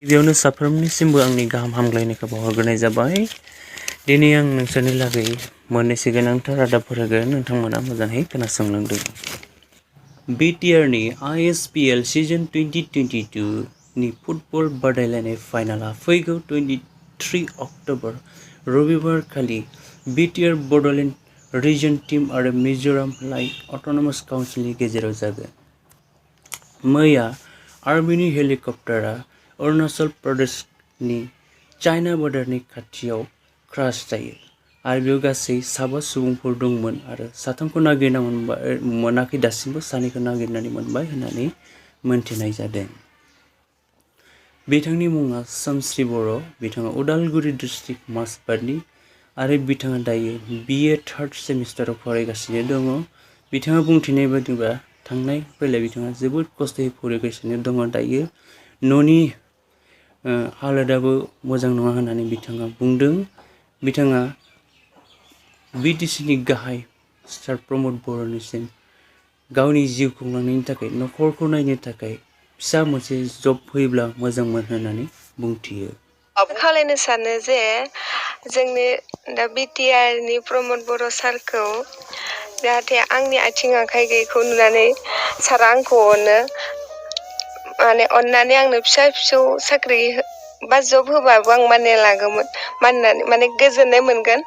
गिबियावनो साफ्रोमनिसिमबो आंनि गाहाम हामग्लायनायखौ बावहरग्रोनाय जाबाय। दिनै आं नोंसोरनि लागै मोननैसो गोनांथार रादाबफोर होगोन, नोंथांमोना मोजाङै खोनासंलांदो। बिटिआरनि आइएसपिएल सिजन 2022 नि फुटबल बादायलायनाय फाइनालआ फैगौ 23 अक्ट'बर रबिबार खालि बिटिआर बड'लेण्ड रिजन टीम आरो मिज'राम लाइट अट'नमास काउन्सिलनि गेजेराव जागोन। मैया आर्मिनि हेलिकप्टारआ अरुणाचल प्रदेशनि चाइना बर्डारनि खाथियाव क्रास जायो आरो बेयाव गासै 7 सुबुंफोर दंमोन आरो 3खौ नागिरना मोनाखै, दासिमबो 2खौ नागिरनानै मोनबाय होननानै मोनथिनाय जादों। बिथांनि मुङा सोमश्री बर', बिथाङा उदालगुरि डिस्ट्रिक्ट माजबाटनि आरो बिथाङा दायो BA 3rd सेमिस्टाराव फरायगासिनो दङ। बिथाङा बुंथिनाय बायदिब्ला थांलाय फैलाय बिथाङा जोबोद खस्थ'यै फरायगासिनो दङ। दायो न'नि हालोदाबो मोजां नङा होननानै बिथाङा बुंदों। बिथाङा बिटिसिनि गाहाय सार प्रमद बर'निसिम गावनि जिउ खुंलांनायनि थाखाय, न'खरखौ नायनो थाखाय फिसा मोनसे जब फैब्ला मोजांमोन होननानै बुंथियो। खावलायनो सानो जे जोंनि दा बिटिआरनि प्रमद बर' सारखौ जाहाथे आंनि आथिं आखाइ गैयैखौ नुनानै सारा आंखौ अनो, माने अननानै आंनो फिसा फिसौ साख्रि बा जब होबाबो आं माने लागौमोन, माने गोजोननाय मोनगोन।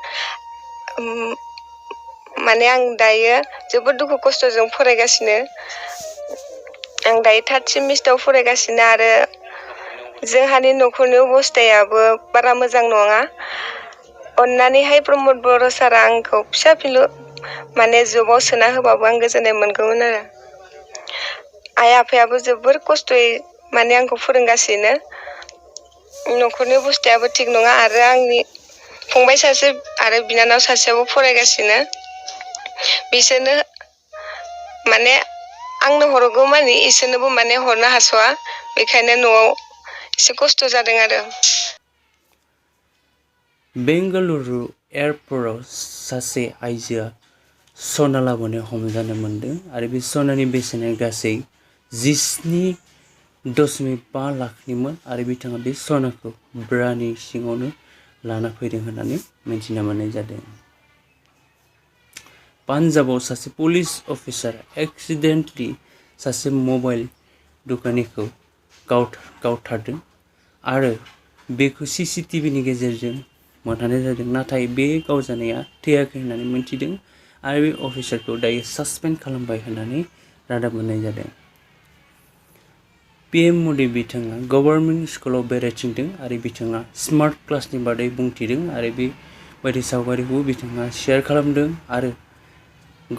माने आं दायो जोबोद दुखु खस्थ'जों फरायगासिनो। आं दायो 3rd सेमिस्टाराव फरायगासिनो आरो जोंहानि न'खरनि अबस्थायाबो बारा मोजां नङा। अननानैहाय प्रमद बर' सारा आंखौ फिसा फिलु माने जबाव सोना होबाबो आं गोजोननाय मोनगौमोन आरो। आइ आफायाबो जोबोर खस्थ'यै माने आंखौ फोरोंगासिनो। न'खरनि अबस्थायाबो थिग नङा आरो आंनि फंबाय सासे आरो बिनानाव सासेयाबो फरायगासिनो। बिसोरनो माने आंनो हरगौ मानि इसोरनोबो माने हरनो हास'आ, बेखायनो न'आव एसे खस्थ' जादों आरो। बेंगालुरु एयारपर्टआव सासे आइजोआ सना लाबोनायाव हमजानो मोन्दों आरो बे सनानि बेसेना गासै 17.5 लाखनिमोन आरो बिथाङा बे सनाखौ ब्रानि सिङावनो लाना फैदों होननानै मिथिना मोननाय जादों। पान्जाबाव सासे पुलिस अफिसारा एक्सिडेन्टलि सासे मबाइल दखानिखौ गावथारदों आरो बेखौ CCTVनि गेजेरजों मोनहानाय जादों, नाथाय बे गावजानाया थैयाखै होननानै मिथिदों आरो बे अफिसारखौ दायो सासपेन्ड खालामबाय होननानै रादाब मोननाय जादों। PM मदि बिथाङा गभर्नमेन्ट स्कुलाव बेरायथिंदों आरो बिथाङा स्मार्ट क्लासनि बादै बुंथिदों आरो बेबायदि सावगारिखौ बिथाङा शेयार खालामदों आरो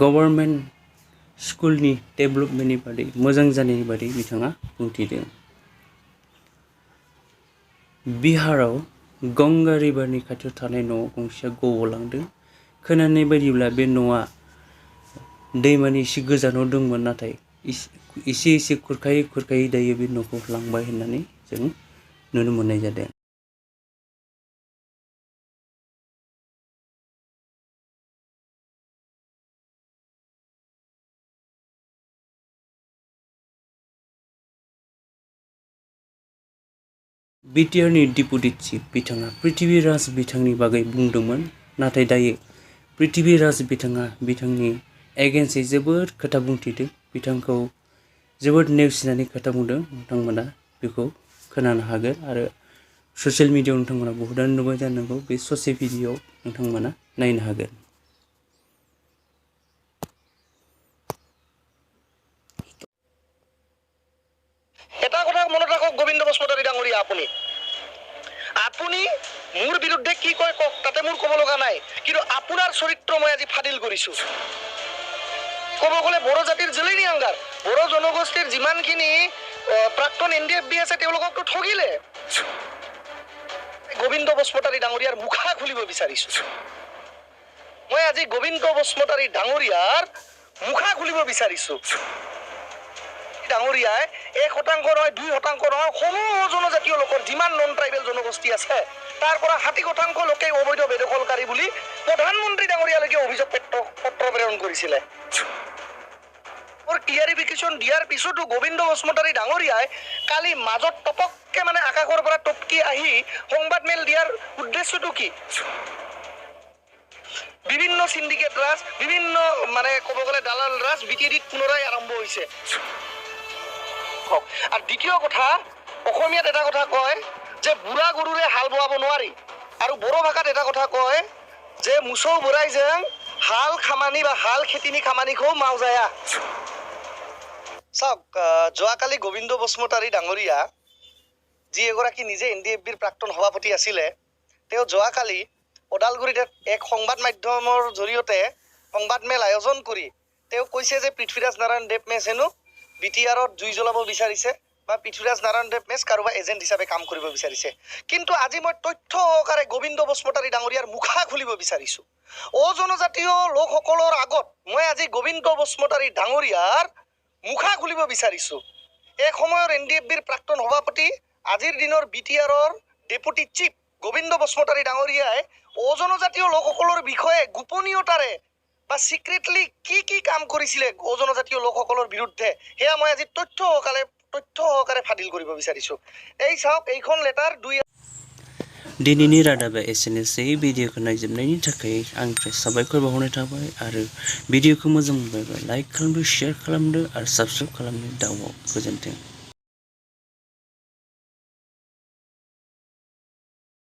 गभर्नमेन्ट स्कुलनि डेभेलपमेन्टनि बादै, मोजां जानायनि बादै बिथाङा बुंथिदों। बिहाराव गंगा रिभारनि खाथियाव थानाय न'आव गंसेया गबलांदों। खोनानाय बायदिब्ला बे न'आ दैमानि एसे गोजानाव दंमोन, नाथाय एसे खुरखायै दायो बे न'खौ लांबाय होननानै जों नुनो मोननाय जादों। बिटिआरनि डिपुटि चिफ बिथाङा पृथ्वीराज बिथांनि बागै बुंदोंमोन, नाथाय दायो पृथ्वीराज बिथाङा बिथांनि एगेन्स्टै जोबोद खोथा बुंथिदों, बिथांखौ जोबोद नेवसिनानै खोथा बुंदों। नोंथांमोना बेखौ खोनानो हागोन आरो ससियेल मिडियायाव नोंथांमोना बहुतानो नुबाय जानांगौ। बे ससे भिडिअ नोंथांमोना नायनो हागोन। এটা কথা মনত ৰাখক গোবিন্দ বসুমতাৰী ডাঙৰীয়া, আপুনি মোৰ বিৰুদ্ধে কি কয় কওক, তাতে মোৰ ক'ব লগা নাই, কিন্তু আপোনাৰ চৰিত্ৰ মই আজি ফাদিল কৰিছো। ক'ব গ'লে বড়ো জাতিৰ জেলেৰী আংগাৰ, বড়ো জনগোষ্ঠীৰ যিমানখিনি প্ৰাক্তন NDFB আছে তেওঁলোককতো ঠগিলে। গোবিন্দ বসুমতাৰী ডাঙৰীয়াৰ মুখা খুলিব বিচাৰিছো। মই আজি গোবিন্দ বসুমতাৰী ডাঙৰীয়াৰ মুখা খুলিব বিচাৰিছো। ডাঙৰীয়াই 1% নহয়, 2% নহয়, সমূহ জনজাতীয় লোকৰ যিমান নন ট্ৰাইবেল জনগোষ্ঠী আছে তাৰ পৰা 60% লোকে অবৈধ বেদখলকাৰী বুলি প্ৰধানমন্ত্ৰী ডাঙৰীয়ালৈকে অভিযোগ পত্ৰ প্ৰেৰণ কৰিছিলে। ক্লিয়াৰিফিকেশ্যন দিয়াৰ পিছতো গোবিন্দ বসুমতাৰী ডাঙৰীয়াই কালি মাজত টপককে মানে আকাশৰ পৰা টপকি আহি সংবাদ মেল দিয়াৰ উদ্দেশ্যটো কি? বিভিন্ন সিন্ডিকেট ৰাজ, বিভিন্ন মানে ক'ব গ'লে দালাল ৰাজ বিটিডিত পুনৰাই আৰম্ভ হৈছে। আৰু দ্বিতীয় কথা, অসমীয়াত এটা কথা কয় যে বুঢ়া গৰুৰে হাল বোৱাব নোৱাৰি, আৰু বড়ো ভাষাত এটা কথা কয় যে মুচৌ বুঢ়াই যেন হাল খামানি বা হাল খেতিনি খামানি খৌ মাও যায়া। চাওক, যোৱাকালি গোবিন্দ বসুমতাৰী ডাঙৰীয়া, যি এগৰাকী নিজে NDFBৰ প্ৰাক্তন সভাপতি আছিলে, তেওঁ যোৱাকালি ওদালগুৰিত এক সংবাদ মাধ্যমৰ জৰিয়তে সংবাদ মেল আয়োজন কৰি তেওঁ কৈছে যে পৃথ্বীৰাজ নাৰায়ণ দেৱ মেচ হেনো BTRত জুই জ্বলাব বিচাৰিছে বা পৃথ্বীৰাজ নাৰায়ণ দেৱ মেচ কাৰোবাৰ এজেণ্ট হিচাপে কাম কৰিব বিচাৰিছে। কিন্তু আজি মই তথ্য সহকাৰে গোবিন্দ বসুমতাৰী ডাঙৰীয়াৰ মুখা খুলিব বিচাৰিছোঁ। জনজাতীয় লোকসকলৰ আগত মই আজি গোবিন্দ বসুমতাৰী ডাঙৰীয়াৰ মুখা খুলিব বিচাৰিছোঁ। এক সময়ৰ NDFBৰ প্ৰাক্তন সভাপতি, আজিৰ দিনৰ BTRৰ ডেপুটি চিফ গোবিন্দ বসুমতাৰী ডাঙৰীয়াই জনজাতীয় লোকসকলৰ বিষয়ে গোপনীয়তাৰে বা সিক্ৰেটলি কি কাম কৰিছিলে জনজাতীয় লোকসকলৰ বিৰুদ্ধে, সেয়া মই আজি তথ্য সহকাৰে ফাদিল কৰিব বিচাৰিছোঁ। এই চাওক, এইখন লেটাৰ दिनैनि रादाबा एसेनोसै। भिडिअखौ नायजोबनायनि थाखाय आंनिफ्राय साबायखर बावहरनाय थाबाय। आरो भिडिअखौ मोजां मोनबायबा लाइक खालामदो, शेयार खालामदो आरो साबस्क्राइब खालामनो दाबाव। गोजोन्थों।